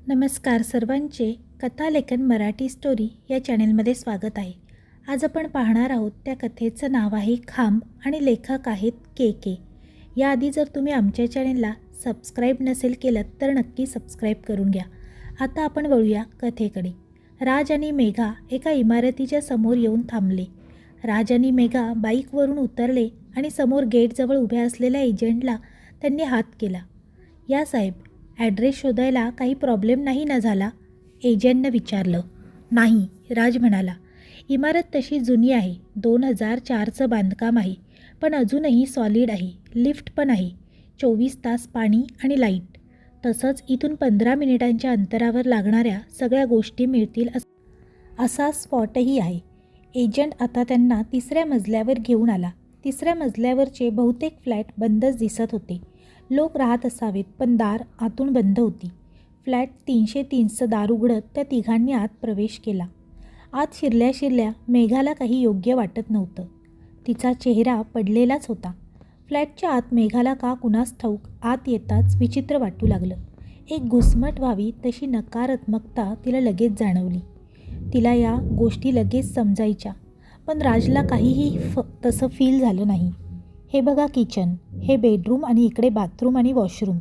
नमस्कार सर्वांचे कथालेखन मराठी स्टोरी या चॅनेलमध्ये स्वागत आहे. आज आपण पाहणार आहोत त्या कथेचं नाव आहे खांब आणि लेखक आहेत के. याआधी जर तुम्ही आमच्या चॅनेलला सबस्क्राईब नसेल केलं तर नक्की सबस्क्राईब करून घ्या. आता आपण वळूया कथेकडे. राज आणि मेघा एका इमारतीच्या समोर येऊन थांबले. राज आणि मेघा बाईकवरून उतरले आणि समोर गेटजवळ उभ्या असलेल्या एजंटला त्यांनी हात केला. या साहेब, ॲड्रेस शोधायला काही प्रॉब्लेम नाही ना झाला? एजंटनं विचारलं. नाही, राज म्हणाला. इमारत तशी जुनी आहे, 2004चं बांधकाम आहे, पण अजूनही सॉलिड आहे. लिफ्ट पण आहे, 24 तास पाणी आणि लाईट. तसंच इथून 15 मिनिटांच्या अंतरावर लागणाऱ्या सगळ्या गोष्टी मिळतील असा स्पॉटही आहे. एजंट आता त्यांना 3ऱ्या मजल्यावर घेऊन आला. 3ऱ्या मजल्यावरचे बहुतेक फ्लॅट बंदच दिसत होते. लोक राहत असावेत, पण दार आतून बंद होती. फ्लॅट 303चं दार उघडत त्या तिघांनी आत प्रवेश केला. आत शिरल्या शिरल्या मेघाला काही योग्य वाटत नव्हतं. तिचा चेहरा पडलेलाच होता. फ्लॅटच्या आत मेघाला का कुणास ठाऊक आत येताच विचित्र वाटू लागलं. एक घुसमट व्हावी तशी नकारात्मकता तिला लगेच जाणवली. तिला या गोष्टी लगेच समजायच्या, पण राजला काहीही तसं फील झालं नाही. हे बघा किचन, हे बेडरूम आणि इकडे बाथरूम आणि वॉशरूम,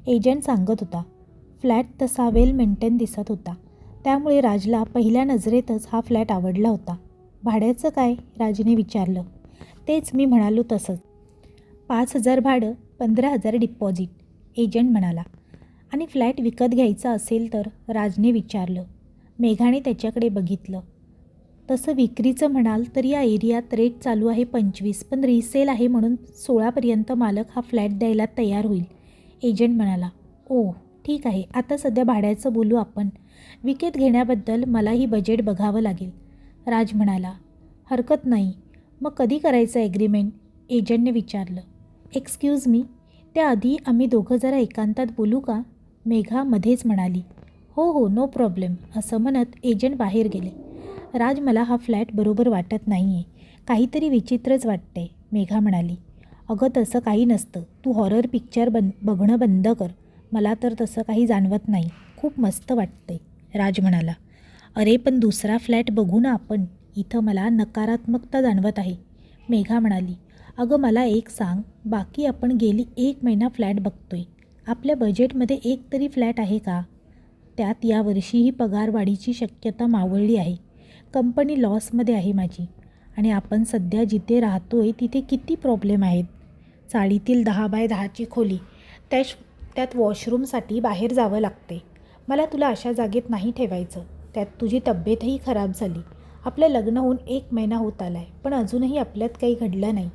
एजंट सांगत होता. फ्लॅट तसा वेल मेंटेन दिसत होता, त्यामुळे राजला पहिल्या नजरेतच हा फ्लॅट आवडला होता. भाड्याचं काय? राजने विचारलं. तेच मी म्हणालो तसंच. 5,000 भाडं, 15,000 डिपॉझिट, एजंट म्हणाला. आणि फ्लॅट विकत घ्यायचा असेल तर? राजने विचारलं. मेघाने त्याच्याकडे बघितलं. तसं विक्रीचं म्हणाल तर या एरियात रेट चालू आहे 25, पण रिसेल आहे म्हणून 16पर्यंत मालक हा फ्लॅट द्यायला तयार होईल, एजंट म्हणाला. ओह ठीक आहे, आता सध्या भाड्याचं बोलू आपण. विकत घेण्याबद्दल मलाही बजेट बघावं लागेल, राज म्हणाला. हरकत नाही. मग कधी करायचं ॲग्रीमेंट? एजंटने विचारलं. एक्सक्यूज मी, त्याआधी आम्ही दोघं जरा एकांतात बोलू का? मेघा मध्येच म्हणाली. हो हो, नो प्रॉब्लेम, असं म्हणत एजंट बाहेर गेले. राज, मला हा फ्लॅट बरोबर वाटत नाही आहे. काहीतरी विचित्रच वाटतंय, मेघा म्हणाली. अगं तसं काही नसतं. तू हॉरर पिक्चर बघणं बंद कर. मला तर तसं काही जाणवत नाही. खूप मस्त वाटतंय, राज म्हणाला. अरे पण दुसरा फ्लॅट बघू ना आपण. इथं मला नकारात्मकता जाणवत आहे, मेघा म्हणाली. अगं मला एक सांग, बाकी आपण गेली 1 महिना फ्लॅट बघतोय. आपल्या बजेटमध्ये एक तरी फ्लॅट आहे का? त्यात यावर्षीही पगारवाढीची शक्यता मावळली आहे. कंपनी लॉसमध्ये आहे माझी. आणि आपण सध्या जिथे राहतोय तिथे किती प्रॉब्लेम आहेत. चाळीतील 10 बाय 10ची खोली, त्यात वॉशरूमसाठी बाहेर जावं लागते. मला तुला अशा जागेत नाही ठेवायचं. त्यात तुझी तब्येतही खराब झाली. आपलं लग्न होऊन 1 महिना होत आला आहे, पण अजूनही आपल्यात काही घडलं नाही.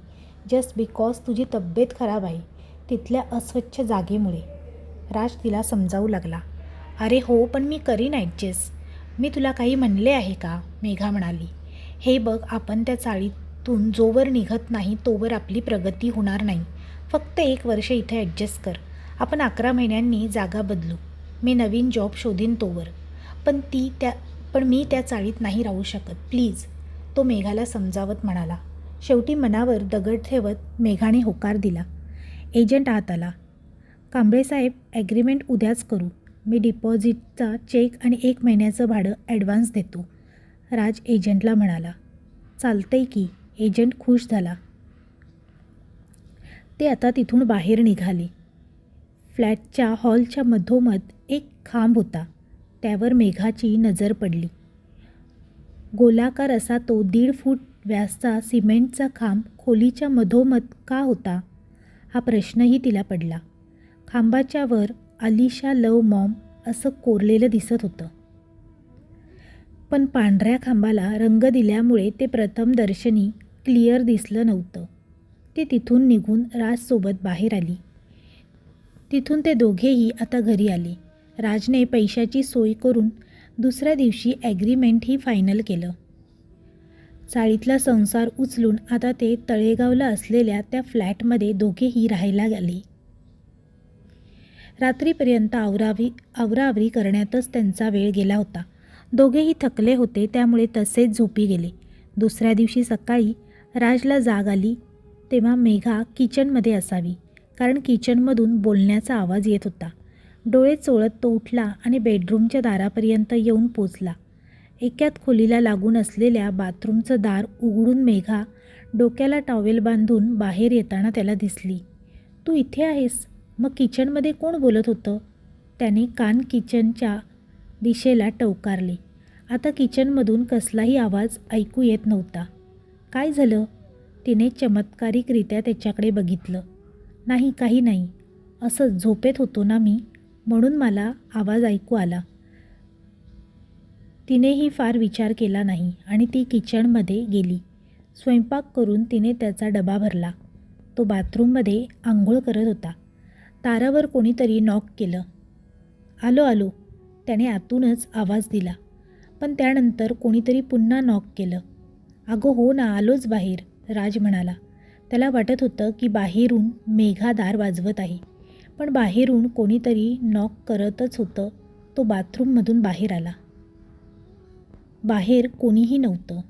जस्ट बिकॉज तुझी तब्येत खराब आहे, तिथल्या अस्वच्छ जागेमुळे, राज तिला समजावू लागला. अरे हो, पण मी करीन ॲडजस्ट. मी तुला काही म्हणले आहे का? मेघा म्हणाली. हे बघ, आपण त्या चाळीतून जोवर निघत नाही तोवर आपली प्रगती होणार नाही. फक्त 1 वर्ष इथे ॲडजस्ट कर. आपण 11 महिन्यांनी जागा बदलू. मी नवीन जॉब शोधीन तोवर. पण मी त्या चाळीत नाही राहू शकत, प्लीज, तो मेघाला समजावत म्हणाला. शेवटी मनावर दगड ठेवत मेघाने होकार दिला. एजंट आत आला. कांबळेसाहेब, ॲग्रीमेंट उद्याच करू. मी डिपॉझिटचा चेक आणि 1 महिन्याचं भाडं ॲडव्हान्स देतो, राज एजंटला म्हणाला. चालतंय की, एजंट खुश झाला. ते आता तिथून बाहेर निघाले. फ्लॅटच्या हॉलच्या मधोमध एक खांब होता. त्यावर मेघाची नजर पडली. गोलाकार असा तो 1.5 फूट व्यासचा सिमेंटचा खांब खोलीच्या मधोमध का होता, हा प्रश्नही तिला पडला. खांबाच्या वर अलिशा लव मॉम असं कोरलेलं दिसत होतं. पण पांढऱ्या खांबाला रंग दिल्यामुळे ते प्रथमदर्शनी क्लिअर दिसलं नव्हतं. ती तिथून निघून राजसोबत बाहेर आली. तिथून ते दोघेही आता घरी आले. राजने पैशाची सोय करून दुसऱ्या दिवशी ॲग्रीमेंटही फायनल केलं. चाळीतला संसार उचलून आता ते तळेगावला असलेल्या त्या फ्लॅटमध्ये दोघेही राहायला गेले. रात्रीपर्यंत आवराआवरी करण्यातच त्यांचा वेळ गेला होता. दोघेही थकले होते, त्यामुळे तसेच झोपी गेले. दुसऱ्या दिवशी सकाळी राजला जाग आली तेव्हा मेघा किचनमध्ये असावी, कारण किचनमधून बोलण्याचा आवाज येत होता. डोळे चोळत तो उठला आणि बेडरूमच्या दारापर्यंत येऊन पोचला. एकात खोलीला लागून असलेल्या बाथरूमचं दार उघडून मेघा डोक्याला टॉवेल बांधून बाहेर येताना त्याला दिसली. तू इथे आहेस? मग किचनमध्ये कोण बोलत होतं? त्याने कान किचनच्या दिशेला टवकारले. आता किचनमधून कसलाही आवाज ऐकू येत नव्हता. काय झालं? तिने चमत्कारिकरित्या त्याच्याकडे बघितलं. नाही, काही नाही. असंच झोपेत होतो ना मी, म्हणून मला आवाज ऐकू आला. तिनेही फार विचार केला नाही आणि ती किचनमध्ये गेली. स्वयंपाक करून तिने त्याचा डबा भरला. तो बाथरूममध्ये आंघोळ करत होता. दारावर कोणीतरी नॉक केलं. आलो आलो, त्याने आतूनच आवाज दिला. पण त्यानंतर कोणीतरी पुन्हा नॉक केलं. अगं हो ना, आलोच बाहेर, राज म्हणाला. त्याला वाटत होतं की बाहेरून मेघा दार वाजवत आहे, पण बाहेरून कोणीतरी नॉक करतच होतं. तो बाथरूममधून बाहेर आला. बाहेर कोणीही नव्हतं.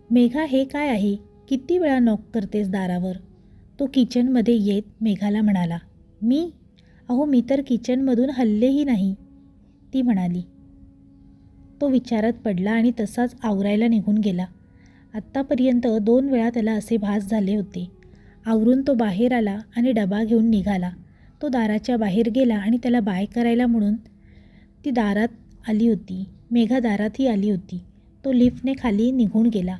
मेघा, हे काय आहे? किती वेळा नॉक करतेस दारावर? तो किचनमध्ये येत मेघाला म्हणाला. मी? अहो, मी तर किचनमधून हललेही नाही, ती म्हणाली. तो विचारात पडला आणि तसाच आवरायला निघून गेला. आत्तापर्यंत 2 वेळा त्याला असे भास झाले होते. आवरून तो बाहेर आला आणि डबा घेऊन निघाला. तो दाराच्या बाहेर गेला आणि त्याला बाय करायला म्हणून ती दारात आली होती. मेघा दारातही आली होती. तो लिफ्टने खाली निघून गेला.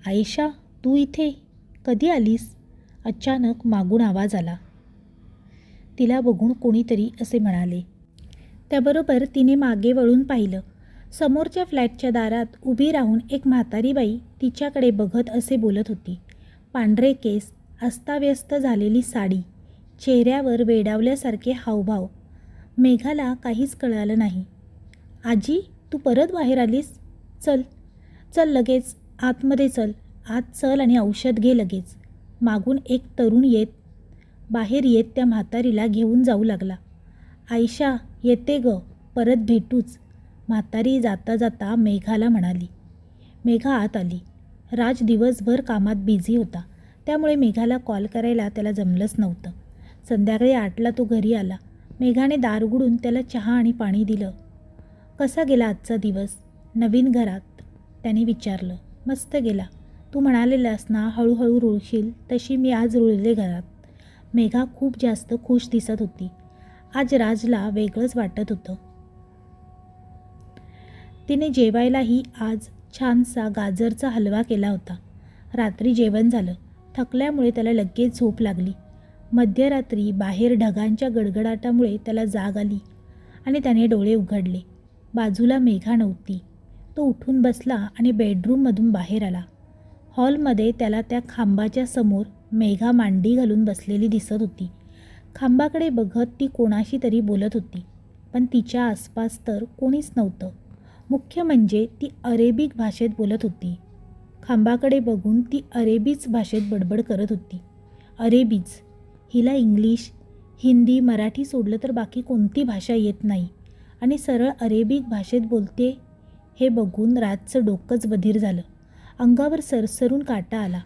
आयशा, तू इथे कधी आलीस? अचानक मागून आवाज आला. तिला बघून कोणीतरी असे म्हणाले. त्याबरोबर तिने मागे वळून पाहिलं. समोरच्या फ्लॅटच्या दारात उभी राहून एक म्हातारी बाई तिच्याकडे बघत असे बोलत होती. पांढरे केस, अस्ताव्यस्त झालेली साडी, चेहऱ्यावर वेडावल्यासारखे हावभाव. मेघाला काहीच कळालं नाही. आजी, तू परत बाहेर आलीस? चल चल, लगेच आतमध्ये चल. आत चल आणि औषध घे लगेच. मागून एक तरुण बाहेर येत त्या म्हातारीला घेऊन जाऊ लागला. आयशा, येते ग, परत भेटूच, म्हातारी जाता जाता मेघाला म्हणाली. मेघा आत आली. राज दिवसभर कामात बिझी होता, त्यामुळे मेघाला कॉल करायला त्याला जमलंच नव्हतं. संध्याकाळी 8ला तो घरी आला. मेघाने दार उघडून त्याला चहा आणि पाणी दिलं. कसा गेला आजचा दिवस नवीन घरात? त्याने विचारलं. मस्त गेला. तू म्हणालेलास ना हळूहळू रुळशील, तशी मी आज रुळले घरात. मेघा खूप जास्त खुश दिसत होती. आज राजला वेगळंच वाटत होतं. तिने जेवायलाही आज छानसा गाजरचा हलवा केला होता. रात्री जेवण झालं. थकल्यामुळे त्याला लगेच झोप लागली. मध्यरात्री बाहेर ढगांच्या गडगडाटामुळे त्याला जाग आली आणि त्याने डोळे उघडले. बाजूला मेघा नव्हती. तो उठून बसला आणि बेडरूममधून बाहेर आला. हॉलमध्ये त्याला त्या खांबाच्या समोर मेघा मांडी घालून बसलेली दिसत होती. खांबाकडे बघत ती कोणाशी तरी बोलत होती, पण तिच्या आसपास तर कोणीच नव्हतं. मुख्य म्हणजे ती अरेबिक भाषेत बोलत होती. खांबाकडे बघून ती अरेबीच भाषेत बडबड करत होती. अरेबीच. हिला इंग्लिश, हिंदी, मराठी सोडलं तर बाकी कोणती भाषा येत नाही आणि सरळ अरेबिक भाषेत बोलते. हे बघून राजचं डोकंच बधीर झालं. अंगावर सरसरून काटा आला.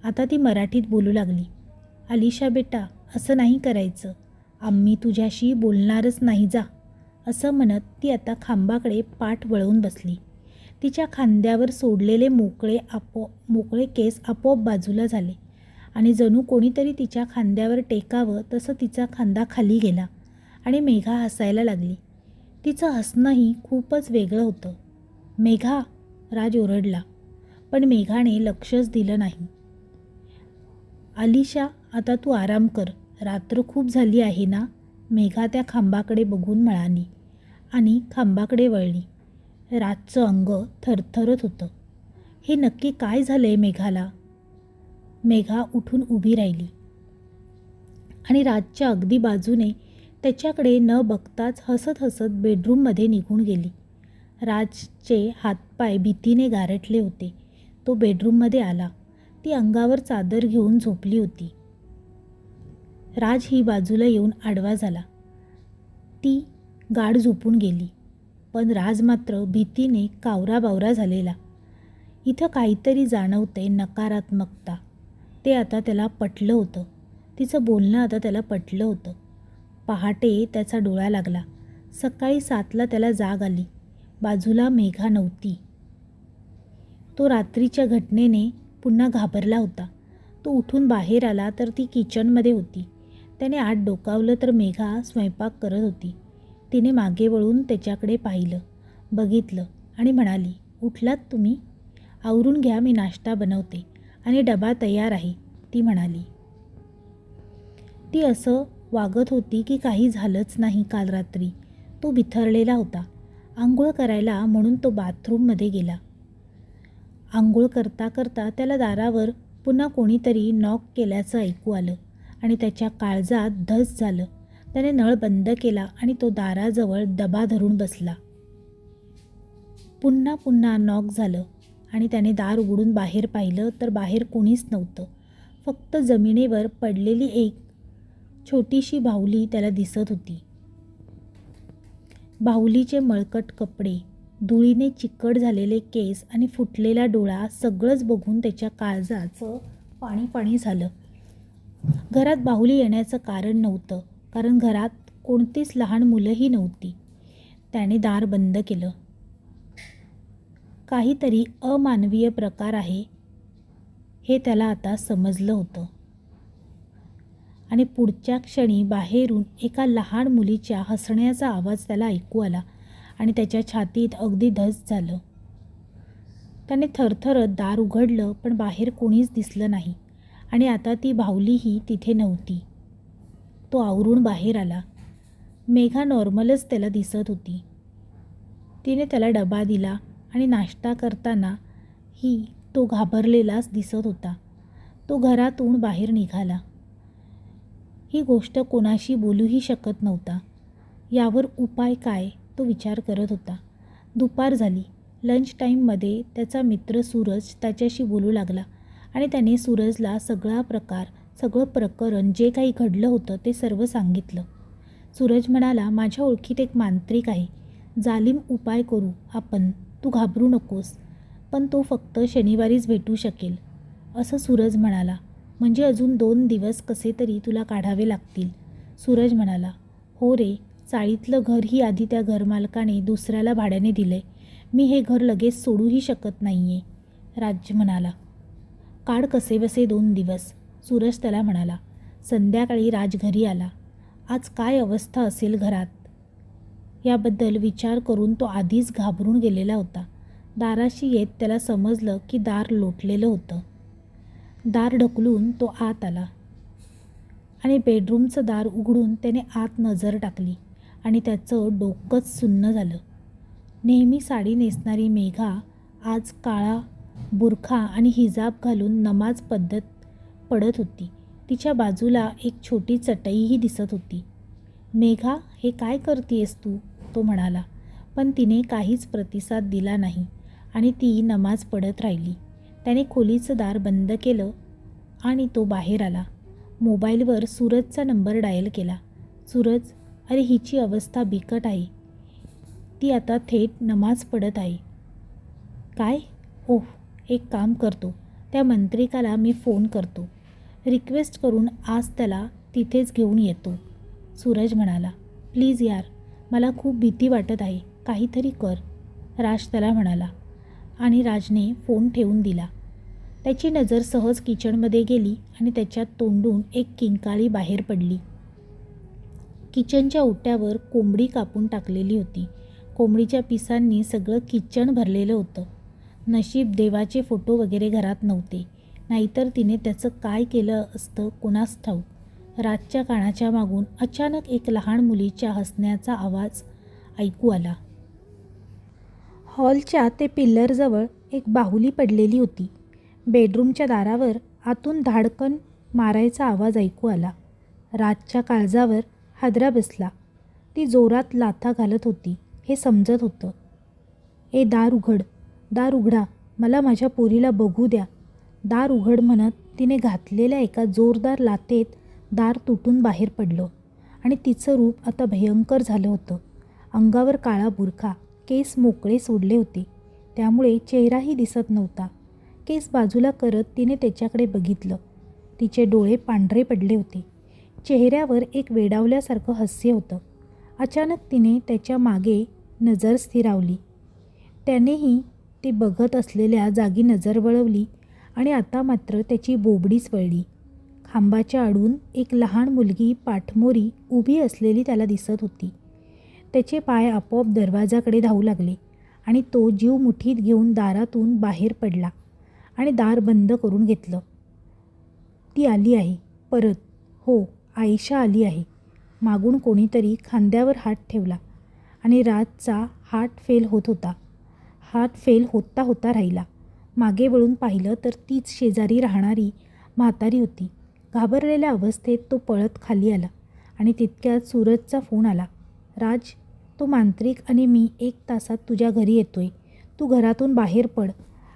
आता ती मराठीत बोलू लागली. अलिशा बेटा, असं नाही करायचं. आम्ही तुझ्याशी बोलणारच नाही, जा, असं म्हणत ती आता खांबाकडे पाठ वळवून बसली. तिच्या खांद्यावर सोडलेले मोकळे केस आपोआप बाजूला झाले आणि जणू कोणीतरी तिच्या खांद्यावर टेकावं तसं तिचा खांदा खाली गेला आणि मेघा हसायला लागली. तिचं हसणंही खूपच वेगळं होतं. मेघा, राज ओरडला, पण मेघाने लक्षच दिलं नाही. अलिशा, आता तू आराम कर, रात्र खूप झाली आहे ना, मेघा त्या खांबाकडे बघून म्हणाली आणि खांबाकडे वळली. राजचं अंग थरथरत होतं. हे नक्की काय झालंय मेघाला? मेघा उठून उभी राहिली आणि राजच्या अगदी बाजूने त्याच्याकडे न बघताच हसत हसत बेडरूममध्ये निघून गेली. राजचे हातपाय भीतीने गारटले होते. तो बेडरूममध्ये आला. ती अंगावर चादर घेऊन झोपली होती. राज ही बाजूला येऊन आडवा झाला. ती गाढ झोपून गेली, पण राज मात्र भीतीने कावराबावरा झालेला. इथं काहीतरी जाणवतंय, नकारात्मकता. ते आता त्याला पटलं होतं. तिचं बोलणं आता त्याला पटलं होतं. पहाटे त्याचा डोळा लागला. सकाळी 7ला त्याला जाग आली. बाजूला मेघा नव्हती. तो रात्रीच्या घटनेने पुन्हा घाबरला होता. तो उठून बाहेर आला तर ती किचनमध्ये होती. त्याने आत डोकावलं तर मेघा स्वयंपाक करत होती. तिने मागे वळून त्याच्याकडे पाहिलं, बघितलं आणि म्हणाली, उठलात तुम्ही? आवरून घ्या, मी नाश्ता बनवते आणि डबा तयार आहे, ती म्हणाली. ती असं वागत होती की काही झालंच नाही. काल रात्री तो बिथरलेला होता. आंघोळ करायला म्हणून तो बाथरूममध्ये गेला. आंघोळ करता करता त्याला दारावर पुन्हा कोणीतरी नॉक केल्याचं ऐकू आलं आणि त्याच्या काळजात धस झालं. त्याने नळ बंद केला आणि तो दाराजवळ दबा धरून बसला. पुन्हा पुन्हा नॉक झालं आणि त्याने दार उघडून बाहेर पाहिलं तर बाहेर कोणीच नव्हतं. फक्त जमिनीवर पडलेली एक छोटीशी बाहुली त्याला दिसत होती. बाहुलीचे मळकट कपडे, धुळीने चिकट झालेले केस आणि फुटलेला डोळा सगळंच बघून त्याच्या काळजाचं पाणी पाणी झालं. घरात बाहुली येण्याचं कारण नव्हतं, कारण घरात कोणतीच लहान मुलंही नव्हती. त्याने दार बंद केलं. काहीतरी अमानवीय प्रकार आहे हे त्याला आता समजलं होतं. आणि पुढच्या क्षणी बाहेरून एका लहान मुलीच्या हसण्याचा आवाज त्याला ऐकू आला आणि त्याच्या छातीत अगदी धस झालं. त्याने थरथरत दार उघडलं पण बाहेर कोणीच दिसलं नाही आणि आता ती बाहुलीही तिथे नव्हती. तो आवरून बाहेर आला. मेघा नॉर्मलच त्याला दिसत होती. तिने त्याला डबा दिला आणि नाश्ता करताना तो घाबरलेलाच दिसत होता. तो घरातून बाहेर निघाला. ही गोष्ट कोणाशी बोलूही शकत नव्हता. यावर उपाय काय, तो विचार करत होता. दुपार झाली. लंच टाईममध्ये त्याचा मित्र सूरज त्याच्याशी बोलू लागला आणि त्याने सूरजला सगळं प्रकरण जे काही घडलं होतं ते सर्व सांगितलं. सूरज म्हणाला, माझ्या ओळखीत एक मांत्रिक आहे. जालिम उपाय करू आपण, तू घाबरू नकोस. पण तो फक्त शनिवारीच भेटू शकेल, असं सूरज म्हणाला. म्हणजे अजून 2 दिवस कसे तरी तुला काढावे लागतील. सूरज म्हणाला, हो रे, चाळीतलं घर ही आधी त्या घरमालकाने दुसऱ्याला भाड्याने दिलंय. मी हे घर लगेच सोडूही शकत नाही आहे. राज म्हणाला, काढ कसेबसे 2 दिवस. सूरज त्याला म्हणाला. संध्याकाळी राज घरी आला. आज काय अवस्था असेल घरात याबद्दल विचार करून तो आधीच घाबरून गेलेला होता. दाराशी येत त्याला समजलं की दार लोटलेलं होतं. दार ढकलून तो आत आला आणि बेडरूमचं दार उघडून त्याने आत नजर टाकली आणि त्याचं डोकंच सुन्न झालं. नेहमी साडी नेसणारी मेघा आज काळा बुरखा आणि हिजाब घालून नमाज पडत होती. तिच्या बाजूला एक छोटी चटईही दिसत होती. मेघा, हे काय करतेयस तू, तो म्हणाला. पण तिने काहीच प्रतिसाद दिला नाही आणि ती नमाज पढत राहिली. त्याने खोलीचं दार बंद केलं आणि तो बाहेर आला. मोबाईलवर सूरजचा नंबर डायल केला. सूरज, अरे हिची अवस्था बिकट आहे. ती आता थेट नमाज पढत आहे. काय? ओह, एक काम करतो, त्या मंत्रिकाला मी फोन करतो. रिक्वेस्ट करून आज त्याला तिथेच घेऊन येतो. सूरज म्हणाला, प्लीज यार, मला खूप भीती वाटत आहे, काहीतरी कर. राज त्याला म्हणाला आणि राजने फोन ठेवून दिला. त्याची नजर सहज किचनमध्ये गेली आणि त्याच्या तोंडून एक किंकाळी बाहेर पडली. किचनच्या ओट्यावर कोंबडी कापून टाकलेली होती. कोंबडीच्या पिसांनी सगळं किचन भरलेलं होतं. नशीब देवाचे फोटो वगैरे घरात नव्हते, नाहीतर तिने त्याचं काय केलं असतं कोणास ठाऊक. रातच्या कानाच्या मागून अचानक एक लहान मुलीच्या हसण्याचा आवाज ऐकू आला. हॉलच्या ते पिल्लरजवळ एक बाहुली पडलेली होती. बेडरूमच्या दारावर आतून धाडकन मारायचा आवाज ऐकू आला. रातच्या काळजावर हादरा बसला. ती जोरात लाथा घालत होती हे समजत होतं. ए दार उघड, दार उघडा, मला माझ्या पोरीला बघू द्या. दार उघड म्हणत तिने घातलेल्या एका जोरदार लाथेत दार तुटून बाहेर पडलं आणि तिचं रूप आता भयंकर झालं होतं. अंगावर काळा बुरखा, केस मोकळे सोडले होते, त्यामुळे चेहराही दिसत नव्हता. केस बाजूला करत तिने त्याच्याकडे बघितलं. तिचे डोळे पांढरे पडले होते. चेहऱ्यावर एक वेडावल्यासारखं हास्य होतं. अचानक तिने त्याच्या मागे नजर स्थिरावली. त्यानेही ते बघत असलेल्या जागी नजर वळवली आणि आता मात्र त्याची बोबडीच वळली. खांबाच्या आडून एक लहान मुलगी पाठमोरी उभी असलेली त्याला दिसत होती. त्याचे पाय आपोआप दरवाजाकडे धावू लागले आणि तो जीव मुठीत घेऊन दारातून बाहेर पडला आणि दार बंद करून घेतलं. ती आली आहे परत. हो, आयशा आली आहे. मागून कोणीतरी खांद्यावर हात ठेवला आणि राजचा हात फेल होता होता राहिला. मागे वळून पाहिलं तर तीच शेजारी राहणारी म्हातारी होती. घाबरलेल्या अवस्थेत तो पळत खाली आला आणि तितक्यात सूरजचा फोन आला. राज, तो मांत्रिक आणि मी 1 तासात तुझ्या घरी येतोय. तू घरातून बाहेर पड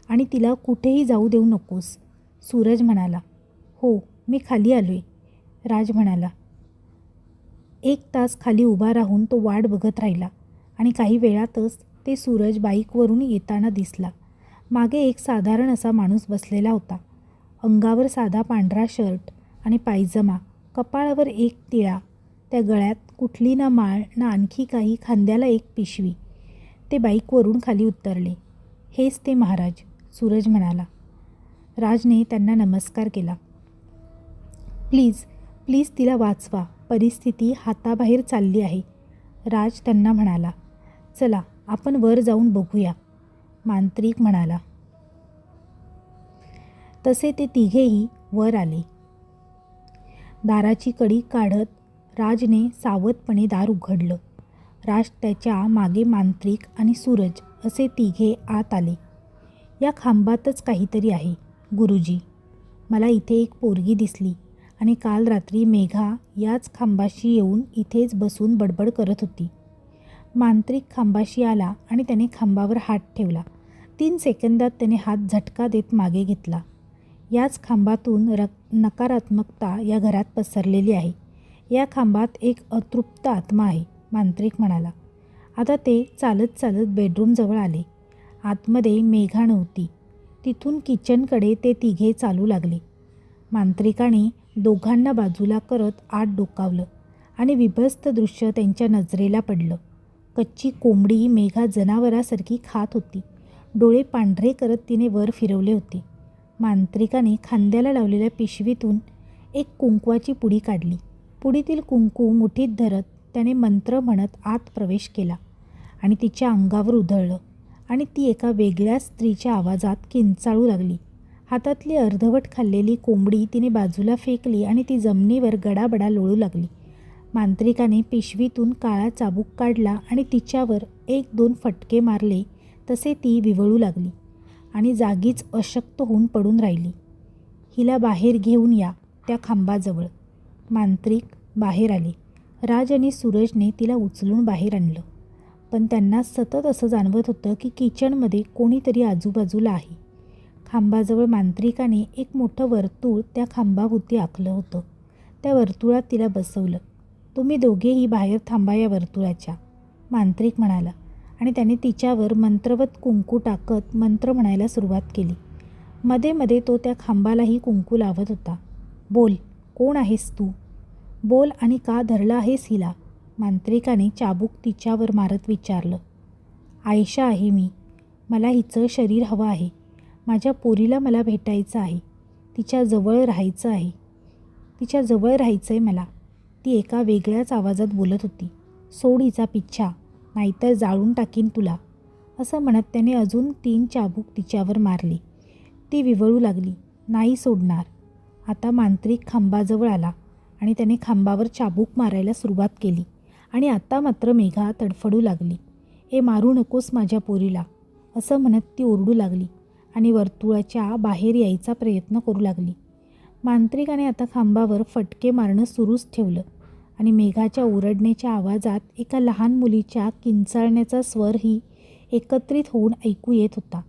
आणि तिला कुठेही जाऊ देऊ नकोस. सूरज म्हणाला. हो, मी खाली आलोय, राज म्हणाला. 1 तास खाली उभा राहून तो वाट बघत राहिला आणि काही वेळातच ते सूरज बाईकवरून येताना दिसला. मागे एक साधारण असा माणूस बसलेला होता. अंगावर साधा पांढरा शर्ट आणि पायजमा, कपाळावर एक टिळा, त्या गळ्यात कुठली ना माळ ना आणखी काही, खांद्याला एक पिशवी. ते बाईकवरून खाली उतरले. हेच ते महाराज, सूरज म्हणाला. राजने त्यांना नमस्कार केला. प्लीज तिला वाचवा, परिस्थिती हाताबाहेर चालली आहे, राज त्यांना म्हणाला. चला आपण वर जाऊन बघूया, मांत्रिक म्हणाला. तसे ते तिघेही वर आले. दाराची कडी काढत राजने सावधपणे दार उघडलं. राज, त्याच्या मागे मांत्रिक आणि सूरज असे तिघे आत आले. या खांबातच काहीतरी आहे गुरुजी. मला इथे एक पोरगी दिसली आणि काल रात्री मेघा याच खांबाशी येऊन इथेच बसून बडबड करत होती. मांत्रिक खांबाशी आला आणि त्याने खांबावर हात ठेवला. 3 सेकंदात त्याने हात झटका देत मागे घेतला. याच खांबातून नकारात्मकता या घरात पसरलेली आहे. या खांबात एक अतृप्त आत्मा आहे, मांत्रिक म्हणाला. आता ते चालत चालत बेडरूमजवळ आले. आतमध्ये मेघा नव्हती. तिथून किचनकडे ते तिघे चालू लागले. मांत्रिकाने दोघांना बाजूला करत आत डोकावलं आणि विभस्त दृश्य त्यांच्या नजरेला पडलं. कच्ची कोंबडी मेघा जनावरासारखी खात होती. डोळे पांढरे करत तिने वर फिरवले होते. मांत्रिकाने खांद्याला लावलेल्या पिशवीतून एक कुंकवाची पुडी काढली. पुडीतील कुंकू मुठीत धरत त्याने मंत्र म्हणत आत प्रवेश केला आणि तिच्या अंगावर उधळलं आणि ती एका वेगळ्या स्त्रीच्या आवाजात किंचाळू लागली. हातातली अर्धवट खाल्लेली कोंबडी तिने बाजूला फेकली आणि ती जमिनीवर गडाबडा लोळू लागली. मांत्रिकाने पिशवीतून काळा चाबूक काढला आणि तिच्यावर 1-2 फटके मारले. तसे ती विवळू लागली आणि जागीच अशक्त होऊन पडून राहिली. हिला बाहेर घेऊन या, त्या खांबाजवळ. मांत्रिक बाहेर आले. राज आणि सूरजने तिला उचलून बाहेर आणलं. पण त्यांना सतत असं जाणवत होतं की किचनमध्ये कोणीतरी आजूबाजूला आहे. खांबाजवळ मांत्रिकाने एक मोठं वर्तुळ त्या खांबाभोवती आखलं होतं. त्या वर्तुळात तिला बसवलं. तुम्ही दोघेही बाहेर थांबा या वर्तुळाच्या, मांत्रिक म्हणाला आणि त्याने तिच्यावर मंत्रवत कुंकू टाकत मंत्र म्हणायला सुरुवात केली. मध्ये मध्ये तो त्या खांबालाही कुंकू लावत होता. बोल, कोण आहेस तू? बोल आणि का धरलं आहेस हिला? मांत्रिकाने चाबूक तिच्यावर मारत विचारलं. आयशा आहे मी. मला हिचं शरीर हवं आहे. माझ्या पोरीला मला भेटायचं आहे. तिच्याजवळ राहायचं आहे मला. ती एका वेगळ्याच आवाजात बोलत होती. सोड हिचा पिच्छा, नाहीतर जाळून टाकीन तुला, असं म्हणत त्याने अजून 3 चाबूक तिच्यावर मारले. ती विवळू लागली. नाही सोडणार. आता मांत्रिक खांबाजवळ आला आणि त्याने खांबावर चाबूक मारायला सुरुवात केली आणि आता मात्र मेघा तडफडू लागली. ए, मारू नकोस माझ्या पोरीला, असं म्हणत ती ओरडू लागली आणि वर्तुळाच्या बाहेर यायचा प्रयत्न करू लागली. मांत्रिकाने आता खांबावर फटके मारणं सुरूच ठेवलं आणि मेघाच्या ओरडण्याच्या आवाजात एका लहान मुलीच्या किंचाळण्याचा स्वरही एकत्रित होऊन ऐकू येत होता.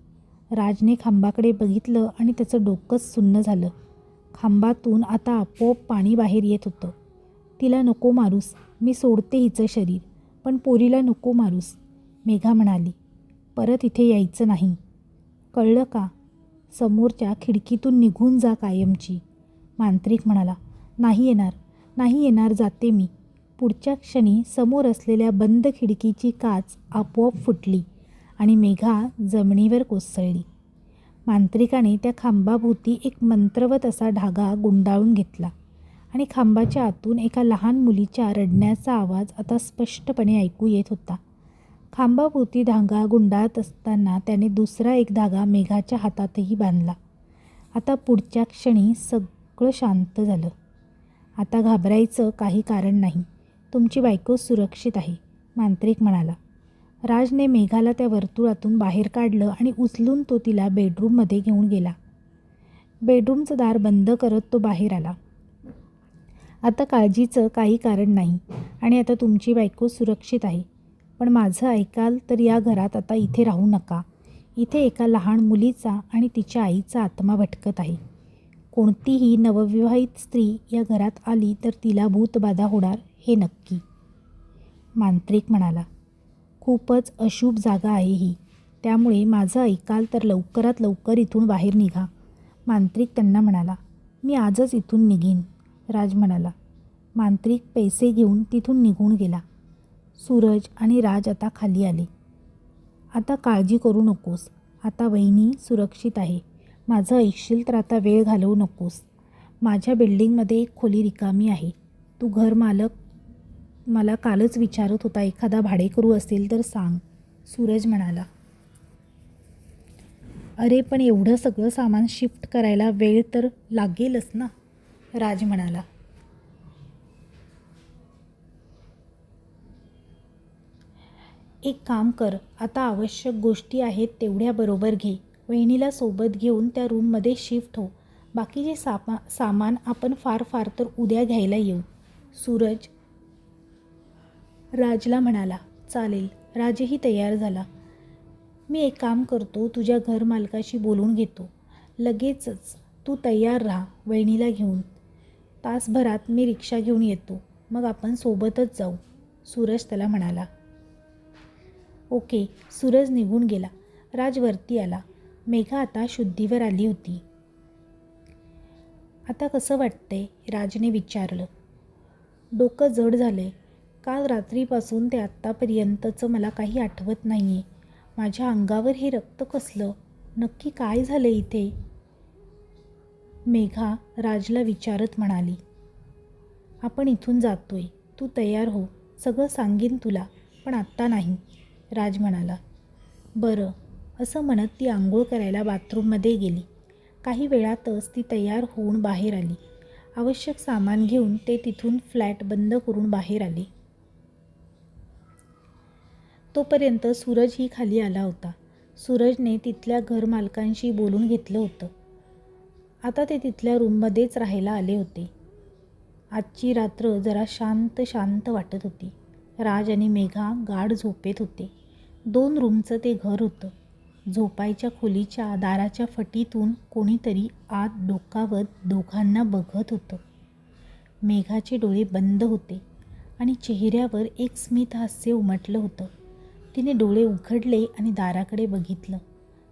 राजने खांबाकडे बघितलं आणि त्याचं डोकंच सुन्न झालं. खांबातून आता आपोआप पाणी बाहेर येत होतं. तिला नको मारूस, मी सोडते हिचं शरीर, पण पोरीला नको मारूस, मेघा म्हणाली. परत इथे यायचं नाही, कळलं का? समोरच्या खिडकीतून निघून जा कायमची, मांत्रिक म्हणाला. नाही येणार. नाही येणार, जाते मी. पुढच्या क्षणी समोर असलेल्या बंद खिडकीची काच आपोआप फुटली आणि मेघा जमिनीवर कोसळली. मांत्रिकाने त्या खांबाभोवती एक मंत्रवत असा धागा गुंडाळून घेतला आणि खांबाच्या आतून एका लहान मुलीच्या रडण्याचा आवाज आता स्पष्टपणे ऐकू येत होता. खांबाभोवती धागा गुंडाळत असताना त्याने दुसरा एक धागा मेघाच्या हातातही बांधला. आता पुढच्या क्षणी सगळं शांत झालं. आता घाबरायचं काही कारण नाही. तुमची बायको सुरक्षित आहे, मांत्रिक म्हणाला. राजने मेघाला त्या वर्तुळातून बाहेर काढलं आणि उचलून तो तिला बेडरूममध्ये घेऊन गेला. बेडरूमचं दार बंद करत तो बाहेर आला. आता काळजीचं काही कारण नाही आणि आता तुमची बायको सुरक्षित आहे. पण माझं ऐकाल तर या घरात आता इथे राहू नका. इथे एका लहान मुलीचा आणि तिच्या आईचा आत्मा भटकत आहे. कोणतीही नवविवाहित स्त्री या घरात आली तर तिला भूतबाधा होणार हे नक्की, मांत्रिक म्हणाला. खूपच अशुभ जागा आहे ही, त्यामुळे माझं ऐकाल तर लवकरात लवकर इथून बाहेर निघा, मांत्रिक त्यांना म्हणाला. मी आजच इथून निघीन, राज म्हणाला. मांत्रिक पैसे घेऊन तिथून निघून गेला. सूरज आणि राज आता खाली आले. आता काळजी करू नकोस, आता वहिनी सुरक्षित आहे. माझं ऐकशील तर आता वेळ घालवू नकोस. माझ्या बिल्डिंगमध्ये एक खोली रिकामी आहे. तू घर मालक मला कालच विचारत होता, एखादा भाडेकरू असेल तर सांग, सूरज म्हणाला. अरे पण एवढं सगळं सामान शिफ्ट करायला वेळ तर लागेलच ना, राज म्हणाला. एक काम कर, आता आवश्यक गोष्टी आहेत तेवढ्या बरोबर घे. वहिनीला सोबत घेऊन त्या रूममध्ये शिफ्ट हो. बाकीचे सामान आपण फार फार तर उद्या घ्यायला येऊ, सूरज राजला म्हणाला. चालेल, राजही तयार झाला. मी एक काम करतो, तुझ्या घरमालकाशी बोलून घेतो. लगेचच तू तयार राहा वहिनीला घेऊन. तासभरात मी रिक्षा घेऊन येतो, मग आपण सोबतच जाऊ, सूरज त्याला म्हणाला. ओके, सूरज निघून गेला. राज वरती आला. मेघा आता शुद्धीवर आली होती. आता कसं वाटतंय, राजने विचारलं. डोकं जड झालंय. काल रात्रीपासून ते आत्तापर्यंतचं मला काही आठवत नाही आहे. माझ्या अंगावर हे रक्त कसलं? नक्की काय झालं इथे? मेघा राजला विचारत म्हणाली. आपण इथून जातोय, तू तयार हो. सगळं सांगीन तुला, पण आत्ता नाही, राज म्हणाला. बरं, असं म्हणत ती आंघोळ करायला बाथरूममध्ये गेली. काही वेळातच ती तयार होऊन बाहेर आली. आवश्यक सामान घेऊन ते तिथून फ्लॅट बंद करून बाहेर आले. तोपर्यंत सूरजही खाली आला होता. सूरजने तिथल्या घरमालकांशी बोलून घेतलं होतं. आता ते तिथल्या रूममध्येच राहायला आले होते. आजची रात्र जरा शांत शांत वाटत होती. राज आणि मेघा गाढ झोपेत होते. 2 रूमचं ते घर होतं. झोपायच्या खोलीच्या दाराच्या फटीतून कोणीतरी आत डोकावत दोघांना बघत होतं. मेघाचे डोळे बंद होते आणि चेहऱ्यावर एक स्मित हास्य उमटलं होतं. तिने डोळे उघडले आणि दाराकडे बघितलं.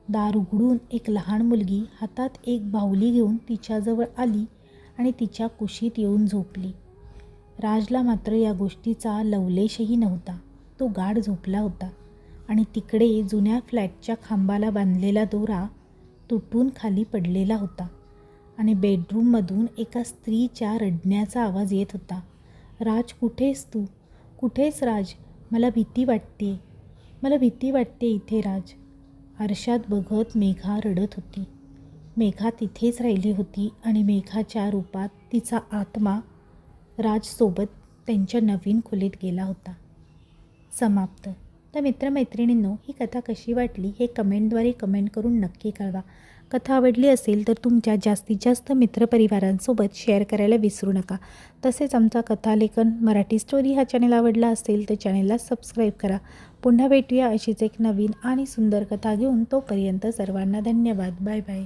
दार उघडून एक लहान मुलगी हातात एक बाहुली घेऊन तिच्याजवळ आली आणि तिच्या कुशीत येऊन झोपली. राजला मात्र या गोष्टीचा लवलेशही नव्हता. तो गाढ झोपला होता आणि तिकडे जुन्या फ्लॅटच्या खांबाला बांधलेला दोरा तुटून खाली पडलेला होता आणि बेडरूममधून एका स्त्रीच्या रडण्याचा आवाज येत होता. राज, कुठेस तू? कुठेस राज? मला भीती वाटते, मला भीती वाटते इथे, राज. आरशात बघत मेघा रडत होती. मेघा तिथेच राहिली होती आणि मेघाच्या रूपात तिचा आत्मा राजसोबत त्यांच्या नवीन खोलीत गेला होता. समाप्त. तर मित्रमैत्रिणींनो, ही कथा कशी वाटली हे कमेंटद्वारे कमेंट करून नक्की कळवा. कथा आवडली असेल तर तुमच्या जास्तीत जास्त मित्रपरिवारांसोबत शेअर करायला विसरू नका. तसेच आमचा कथालेखन मराठी स्टोरी हा चॅनल आवडला असेल तर चॅनलला सबस्क्राईब करा. पुन्हा भेटूया अशीच एक नवीन आणि सुंदर कथा घेऊन. तोपर्यंत सर्वांना धन्यवाद. Bye bye.